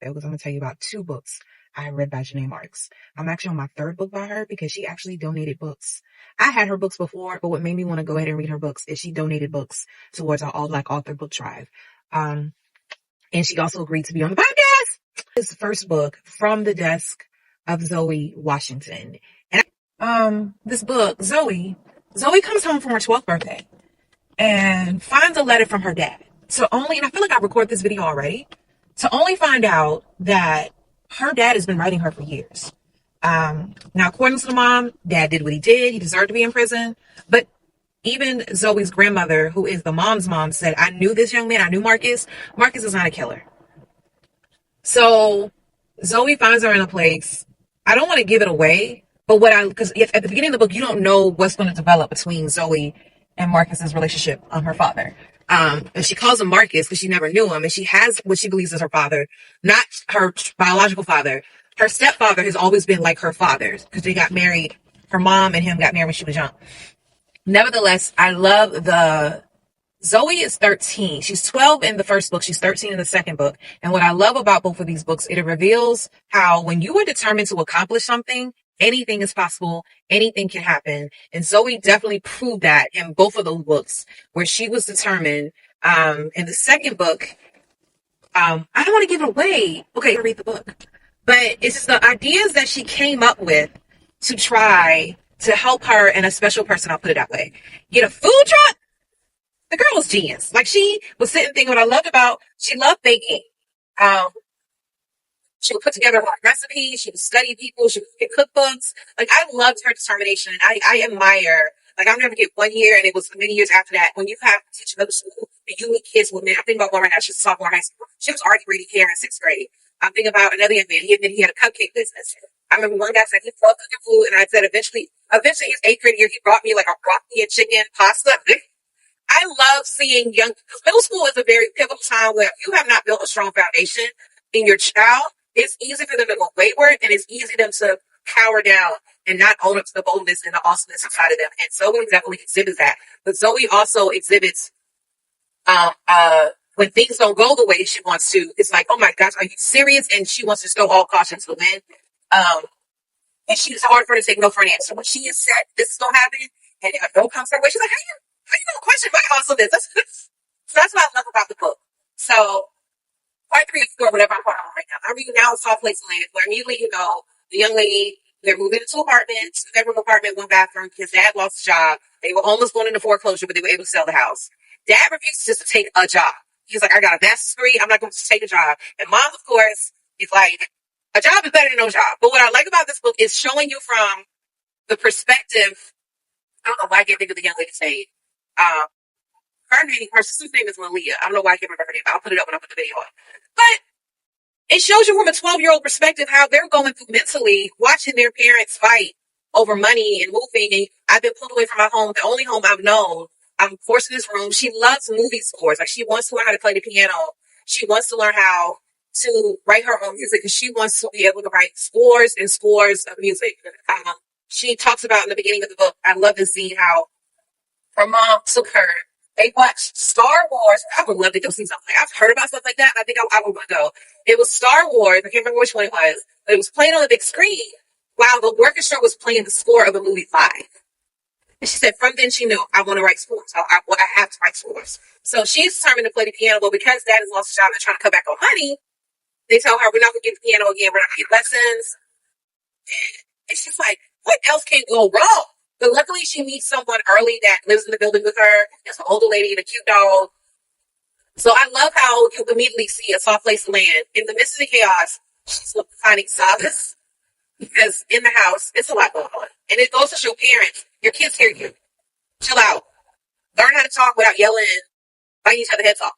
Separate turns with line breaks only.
because I'm going to tell you about 2 books I read by Janae Marks. I'm actually on my 3rd book by her because she actually donated books. I had her books before, but what made me want to go ahead and read her books is she donated books towards our All Black Author Book Drive. And she also agreed to be on the podcast. This first book, From the Desk of Zoe Washington. And this book, Zoe comes home from her 12th birthday and finds a letter from her dad. And I feel like I recorded this video already, to only find out that her dad has been writing her for years. Now, according to the mom, dad did what he did. He deserved to be in prison. But even Zoe's grandmother, who is the mom's mom, said, I knew this young man. I knew Marcus. Marcus is not a killer. So Zoe finds her in a place. I don't want to give it away, but because at the beginning of the book, you don't know what's going to develop between Zoe and Marcus's relationship, her father. And she calls him Marcus because she never knew him. And she has what she believes is her father, not her biological father. Her stepfather has always been like her father because they got married. Her mom and him got married when she was young. Nevertheless, I love Zoe is 13. She's 12 in the first book. She's 13 in the second book. And what I love about both of these books, it reveals how when you are determined to accomplish something, anything is possible. Anything can happen. And Zoe definitely proved that in both of those books where she was determined. In the second book, I don't want to give it away. Okay, read the book. But it's just the ideas that she came up with to try to help her and a special person, I'll put it that way, get a food truck. The girl was genius. Like, she was sitting thinking what I loved about, she loved baking. She would put together her recipes. She would study people. She would get cookbooks. Like, I loved her determination. I admire, like, I'll never get 1 year, and it was many years after that, when you have to teach another school, and you meet kids with men. I'm thinking about one right now. She's a sophomore in high school. She was already reading hair in 6th grade. I'm thinking about another young man. He admitted he had a cupcake business. I remember one guy said he loved cooking food, and I said eventually his 8th grade year, he brought me like a broccoli and chicken pasta. I love seeing middle school is a very pivotal time where if you have not built a strong foundation in your child, it's easy for them to go wayward, and it's easy for them to cower down and not own up to the boldness and the awesomeness inside of them. And Zoe definitely exhibits that. But Zoe also exhibits, when things don't go the way she wants to, it's like, oh my gosh, are you serious? And she wants to stow all caution to the wind. And it's hard for her to take no for an answer. When she is set, this is going to happen, and a no comes her way, she's like, how you gonna question my awesomeness? So that's what I love about the book. So, part 3 or 4, whatever I'm on right now. I'm reading now Soft Place Land, where immediately, the young lady, they're moving into an apartment, 2-bedroom apartment, 1 bathroom. His dad lost his job. They were almost going into foreclosure, but they were able to sell the house. Dad refuses just to take a job. He's like, I got a master's degree. I'm not going to take a job. And mom, of course, is like, a job is better than no job. But what I like about this book is showing you from the perspective. I don't know why I can't think of the young lady's name. Her sister's name is Malia. I don't know why I can't remember her name. I'll put it up when I put the video on. But it shows you from a 12-year-old perspective how they're going through mentally, watching their parents fight over money and moving. And I've been pulled away from my home, the only home I've known. I'm forced in this room. She loves movie scores. Like, she wants to learn how to play the piano. She wants to learn how to write her own music, and she wants to be able to write scores and scores of music. She talks about in the beginning of the book, I love to see how her mom took her. They watched Star Wars. I would love to go see something. I've heard about stuff like that, and I think I would want to go. It was Star Wars. I can't remember which one it was, but it was playing on the big screen while the orchestra was playing the score of the movie 5. And she said from then she knew, I want to write scores. I have to write scores. So she's determined to play the piano, but because dad has lost his job and trying to cut back on money, they tell her, we're not going to get the piano again. We're not going to get lessons. And she's like, what else can go wrong? But luckily, she meets someone early that lives in the building with her. It's an older lady and a cute dog. So I love how you immediately see a soft place to land. In the midst of the chaos, she's finding solace. Because in the house, it's a lot going on. And it goes to show parents, your kids hear you. Chill out. Learn how to talk without yelling, biting each other's heads off,